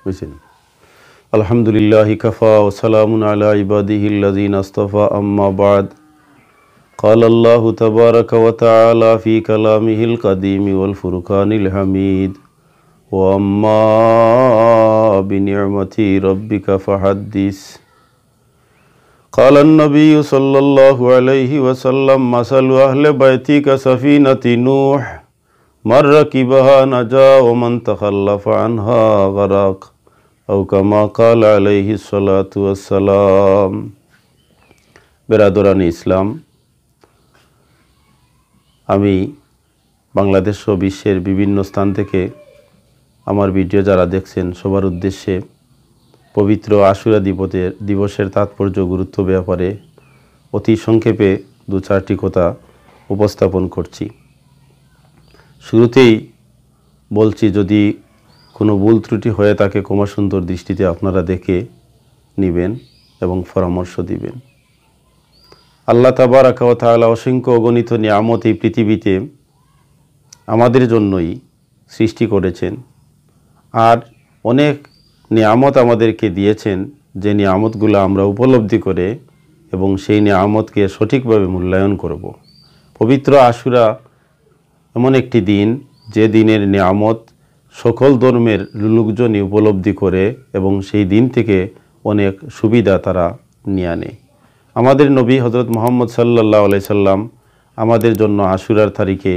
বুঝছেন? আলহামদুলিল্লাহি কাফা ওয়া সালামুন আলা ইবাদিহিল্লাযিনা ইসতাফা আম্মা বা'দ قال الله تبارك وتعالى في كلامه القديم والفرقان الحميد وأما بنعمة ربك فحدث قال النبي صلى الله عليه وسلم مثل أهل بيتي كسفينة نوح من ركبها نجا ومن تخلف عنها غرق أو كما قال عليه الصلاة والسلام। বেরাদরানি ইসলাম, আমি বাংলাদেশ ও বিশ্বের বিভিন্ন স্থান থেকে আমার ভিডিও যারা দেখছেন সবার উদ্দেশ্যে পবিত্র আশুরা দিবসের তাৎপর্য গুরুত্ব ব্যাপারে অতি সংক্ষেপে দু চারটি কথা উপস্থাপন করছি। শুরুতেই বলছি, যদি কোনো ভুল ত্রুটি হয়ে থাকে ক্ষমা সুন্দর দৃষ্টিতে আপনারা দেখে নেবেন এবং পরামর্শ দিবেন। আল্লাহ তাবারাকা ওয়া তাআলা অসংখ্য অগণিত নিয়ামত এই পৃথিবীতে আমাদের জন্যই সৃষ্টি করেছেন, আর অনেক নিয়ামত আমাদেরকে দিয়েছেন যে নিয়ামতগুলো আমরা উপলব্ধি করে এবং সেই নিয়ামতকে সঠিকভাবে মূল্যায়ন করব। পবিত্র আশুরা এমন একটি দিন যে দিনের নিয়ামত সকল ধর্মের লোকজনই উপলব্ধি করে এবং সেই দিন থেকে অনেক সুবিধা তারা নিয়ে আনে। আমাদের নবী হযরত মুহাম্মদ সাল্লাল্লাহু আলাইহি সাল্লাম আমাদের জন্য আশুরার তারিখে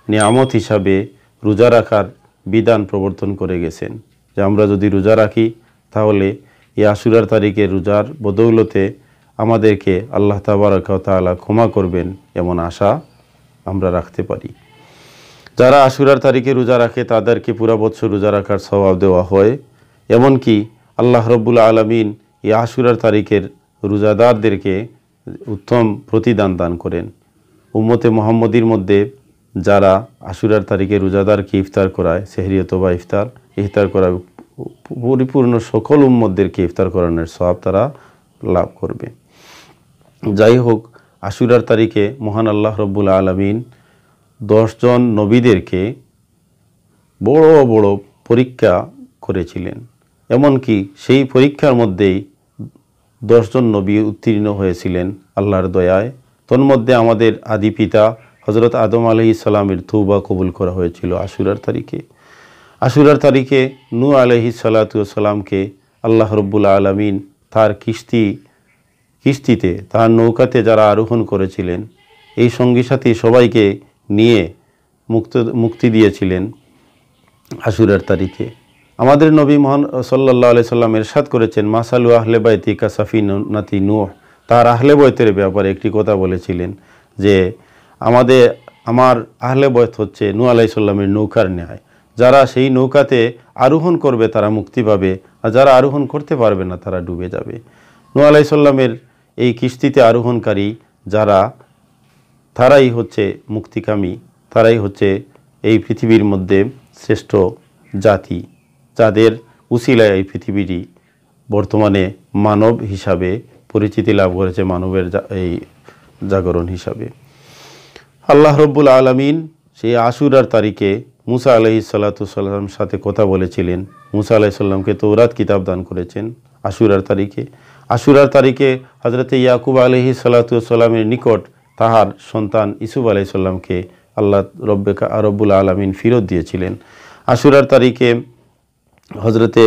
নিয়ামত হিসাবে রোজা রাখার বিধান প্রবর্তন করে গেছেন, যে আমরা যদি রোজা রাখি তাহলে এই আশুরার তারিখে রোজার বদৌলতে আমাদেরকে আল্লাহ তাবারাকা ওয়া তাআলা ক্ষমা করবেন এমন আশা আমরা রাখতে পারি। যারা আশুরার তারিখে রোজা রাখে তাদেরকে পুরা বছর রোজা রাখার সওয়াব দেওয়া হয়। এমনকি আল্লাহ রাব্বুল আলামিন এই আশুরার তারিখের রোজাদারদেরকে উত্তম প্রতিদান দান করেন। উম্মতে মুহাম্মদীর মধ্যে যারা আশুরার তারিখে রোজাদারকে ইফতার করায়, সেহরি অথবা ইফতার করায়, পরিপূর্ণ সকল উম্মতদেরকে ইফতার করানোর সওয়াব তারা লাভ করবে। যাই হোক, আশুরার তারিখে মহান আল্লাহ রাব্বুল আলামিন 10 জন নবীদেরকে বড় বড় পরীক্ষা করেছিলেন। এমনকি সেই পরীক্ষার মধ্যেই 10 জন নবী উত্তীর্ণ হয়েছিলেন আল্লাহর দয়ায়। তন্মধ্যে আমাদের আদি পিতা হযরত আদম আলাইহিস সালামের তওবা কবুল করা হয়েছিল আশুরার তারিখে। আশুরার তারিখে নূহ আলাইহিস সালাতু ওয়াস সালামকে আল্লাহ রাব্বুল আলামিন তার কিস্তিতে তার নৌকাতে যারা আরোহণ করেছিলেন, এই সঙ্গী সাথী সবাইকে নিয়ে মুক্তি দিয়েছিলেন আশুরার তারিখে। আমাদের নবী মুহাম্মদ সাল্লাল্লাহু আলাইহি সাল্লাম ইরশাদ করেছেন, মাসালু আহলে বাইতি কাসাফিনাতি নূহ। তার আহলে বাইতের ব্যাপারে একটি কথা বলেছিলেন যে আমার আহলে বাইত হচ্ছে নূহ আলাইহিস সালামের নৌকার ন্যায়। যারা সেই নৌকাতে আরোহণ করবে তারা মুক্তি পাবে, আর যারা আরোহণ করতে পারবে না তারা ডুবে যাবে। নূহ আলাইহিস সালামের এই কিস্তিতে আরোহণকারী যারা, তারাই হচ্ছে মুক্তিকামী, তারাই হচ্ছে এই পৃথিবীর মধ্যে শ্রেষ্ঠ জাতি, যাদের উসিলায় এই পৃথিবীটি বর্তমানে মানব হিসাবে পরিচিতি লাভ করেছে, মানবের এই জাগরণ হিসাবে। আল্লাহ রাব্বুল আলামিন সেই আশুরার তারিখে মুসা আলাইহিস সালাতু ওয়াস সালামের সাথে কথা বলেছিলেন। মুসা আলাইহিস সালামকে তৌরাত কিতাব দান করেছেন আশুরার তারিখে। আশুরার তারিখে হযরত ইয়াকুব আলাইহিস সালাতু ওয়াস সালামের নিকট তাহার সন্তান ইউসুফ আলাইহিস সালামকে আল্লাহ রব্বুল আলামিন ফিরত দিয়েছিলেন। আশুরার তারিখে হযরতে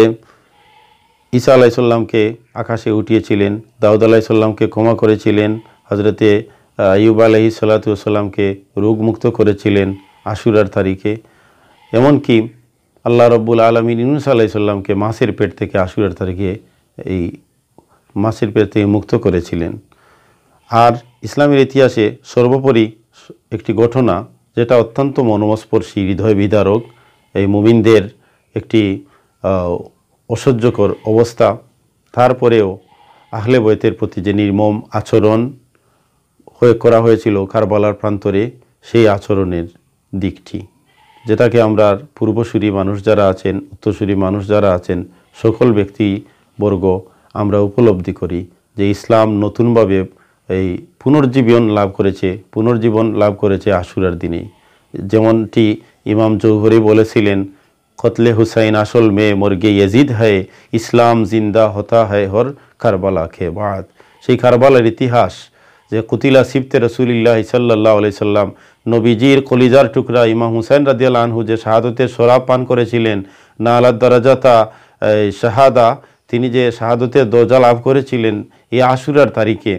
ঈসা আলাইহিস সালামকে আকাশে উঠিয়েছিলেন, দাউদ আলাইহিস সালামকে ক্ষমা করেছিলেন, হযরতে আইয়ুব আলাইহিস সালাতু ওয়াস সালামকে রোগমুক্ত করেছিলেন আশুরার তারিখে। এমনকি আল্লাহ রব্বুল আলামিন ইউনূস আলাইহিস সালামকে মাছের পেট থেকে আশুরার তারিখে এই মাছের পেট থেকে মুক্ত করেছিলেন। আর ইসলামের ইতিহাসে সর্বোপরি একটি ঘটনা যেটা অত্যন্ত মনোস্পর্শী, হৃদয় বিদারক, এই মুমিনদের একটি অসহ্যকর অবস্থা, তারপরেও আহলে বাইতের প্রতি যে নির্মম আচরণ করা হয়েছিল কারবালার প্রান্তরে, সেই আচরণের দিকটি, যেটাকে আমরা পূর্বসূরি মানুষ যারা আছেন, উত্তরসূরি মানুষ যারা আছেন, সকল ব্যক্তিবর্গ আমরা উপলব্ধি করি যে ইসলাম নতুনভাবে এই পুনর্জীবন লাভ করেছে আশুরার দিনে। যেমনটি ইমাম জৌহরি বলেছিলেন, कत्ले हुसैन असल में मुर्गे यजीद है इस्लाम जिंदा होता है हर কারবালা के बाद। সেই কারবালার ইতিহাস যে কুতিলা সিবতে রসুলিল্লাহ সাল্লাল্লাহু আলাইহি সাল্লাম নবীজির কলিজার টুকরা ইমাম হুসাইন রাদিয়াল্লাহু আনহু যে শাহাদতের শরাব পান করেছিলেন, না আলাদ দরাজাতা শাহাদা, তিনি যে শাহাদতের দরজা লাভ করেছিলেন এই আশুরার তারিখে,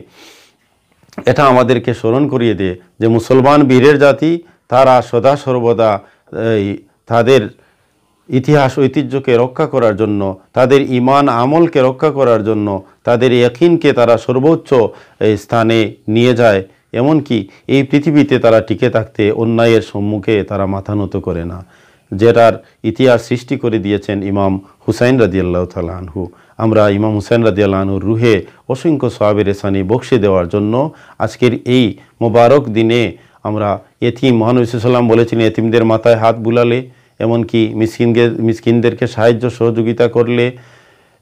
এটা আমাদেরকে স্মরণ করিয়ে দেয় যে মুসলমান বীরের জাতি তারা সদা সর্বদা তাদের ইতিহাস ঐতিহ্যকে রক্ষা করার জন্য, তাদের ঈমান আমলকে রক্ষা করার জন্য, তাদের ইয়াকিনকে তারা সর্বোচ্চ স্থানে নিয়ে যায়। এমনকি এই পৃথিবীতে তারা টিকে থাকতে অন্যায়ের সম্মুখে তারা মাথা নত করে না, যেটার ইতিহাস সৃষ্টি করে দিয়েছেন ইমাম হুসাইন রাদিয়াল্লাহু তাআলা আনহু। আমরা ইমাম হুসাইন রাদিয়াল্লাহু আনহুর রুহে অসংখ্য সওয়াবের এহসানি বকশে দেওয়ার জন্য আজকের এই মোবারক দিনে আমরা এতিম, মহানবী সাল্লাল্লাহু আলাইহি ওয়াসাল্লাম বলেছিলেন এতিমদের মাথায় হাত বুলালে, এমনকি মিসকিনদেরকে সাহায্য সহযোগিতা করলে,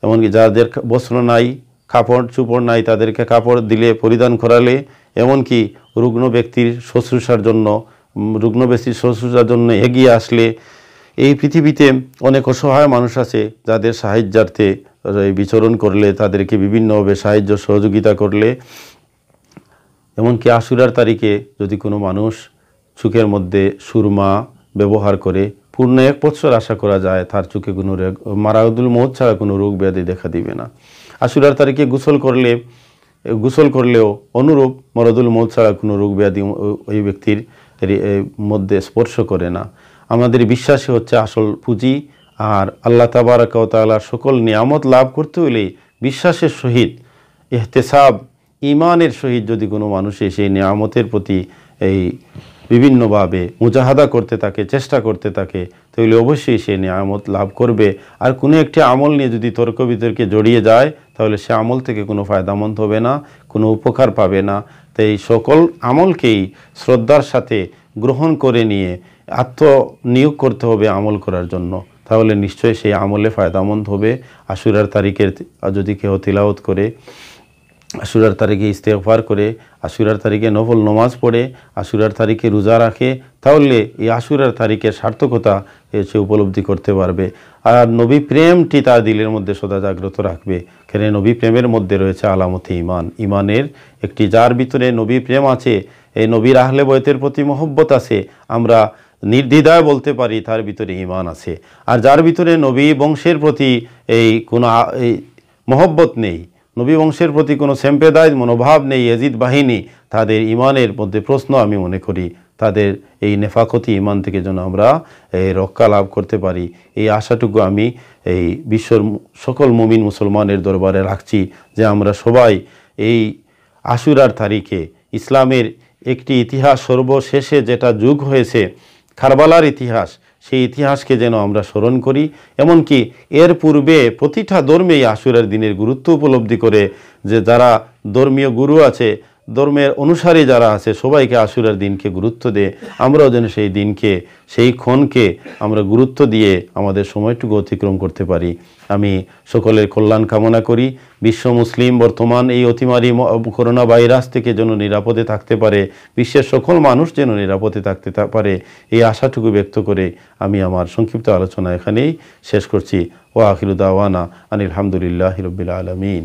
এমনকি যাদের বস্ত্র নাই, কাপড় চোপড় নাই তাদেরকে কাপড় দিলে, পরিধান করালে, এমনকি রুগ্ন ব্যক্তির শুশ্রূষার জন্য এগিয়ে আসলে। এই পৃথিবীতে অনেক অসহায় মানুষ আছে যাদের সাহায্যার্থে বিচরণ করলে, তাদেরকে বিভিন্নভাবে সাহায্য সহযোগিতা করলে। এমনকি আশুরার তারিখে যদি কোনো মানুষ চোখের মধ্যে সুরমা ব্যবহার করে পূর্ণ 1 বছর আশা করা যায় তার চোখে কোনো মারাদুল মৌত ছাড়া কোনো রোগ ব্যাধি দেখা দিবে না। আশুরার তারিখে গোসল করলেও অনুরূপ মারাদুল মৌত ছাড়া কোনো রোগ ব্যাধি ওই ব্যক্তির মধ্যে স্পর্শ করে না। আমাদের বিশ্বাসে হচ্ছে আসল পুঁজি। আর আল্লাহ তাবারাক ওয়া তাআলার সকল নিয়ামত লাভ করতে হলে বিশ্বাসের সহিত, ইহতিসাব, ঈমানের সহিত যদি কোনো মানুষ সেই নিয়ামতের প্রতি এই বিভিন্নভাবে মুজাহাদা করতে থাকে, চেষ্টা করতে থাকে, তাহলে অবশ্যই সে নিয়ামত লাভ করবে। আর কোনো একটি আমল নিয়ে যদি তর্ক বিতর্কে জড়িয়ে যায় তাহলে সে আমল থেকে কোনো ফায়দামন্দ হবে না, কোনো উপকার পাবে না। তাই সকল আমলকেই শ্রদ্ধার সাথে গ্রহণ করে নিয়ে আত্মনিয়োগ করতে হবে আমল করার জন্য, তাহলে নিশ্চয়ই সেই আমলে ফায়দামন্দ হবে। আশুরার তারিখের যদি কেউ তিলাওয়াত করে, আশুরার তারিখে ইস্তেগফার করে, আশুরার তারিখে নফল নামাজ পড়ে, আশুরার তারিখে রোজা রাখে, তাহলে এই আশুরার তারিখের সার্থকতা সে উপলব্ধি করতে পারবে। আর নবী প্রেমটি তার দিলের মধ্যে সদা জাগ্রত রাখবে। কেন নবী প্রেমের মধ্যে রয়েছে আলামতে ঈমান। ঈমানের একটি, যার ভিতরে নবী প্রেম আছে, এই নবীর আহলে বয়তের প্রতি মহব্বত আছে, আমরা নির্দ্বিধায় বলতে পারি তার ভিতরে ঈমান আছে। আর যার ভিতরে নবী বংশের প্রতি কোনো মহব্বত নেই, নবী বংশের প্রতি কোনো সম্প্রদায় মনোভাব নেই, ইয়াজিদ বাহিনী, তাদের ঈমানের মধ্যে প্রশ্ন আমি মনে করি। তাদের এই নেফাকতি ঈমান থেকে যেন আমরা রক্ষা লাভ করতে পারি, এই আশাটুকু আমি এই বিশ্বর সকল মুমিন মুসলমানের দরবারে রাখছি, যে আমরা সবাই এই আশুরার তারিখে ইসলামের একটি ইতিহাস সর্বশেষে যেটা যুগ হয়েছে কারবালার ইতিহাস, সেই ইতিহাসকে যেন আমরা স্মরণ করি। এমনকি এর পূর্বে প্রতিটা ধর্মেই আশুরার দিনের গুরুত্ব উপলব্ধি করে, যে যারা ধর্মীয় গুরু আছে, ধর্মের অনুসারী যারা আছে, সবাইকে আশুরার দিনকে গুরুত্ব দেয়। আমরাও যেন সেই দিনকে, সেই ক্ষণকে আমরা গুরুত্ব দিয়ে আমাদের সময়টুকু অতিক্রম করতে পারি। আমি সকলের কল্যাণ কামনা করি। বিশ্ব মুসলিম বর্তমান এই অতিমারী করোনা ভাইরাস থেকে যেন নিরাপদে থাকতে পারে, বিশ্বের সকল মানুষ যেন নিরাপদে থাকতে পারে, এই আশাটুকু ব্যক্ত করে আমি আমার সংক্ষিপ্ত আলোচনা এখানেই শেষ করছি। ওয়া আখিরু দাওয়ানা আনিল হামদুলিল্লাহি রাব্বিল আলামিন।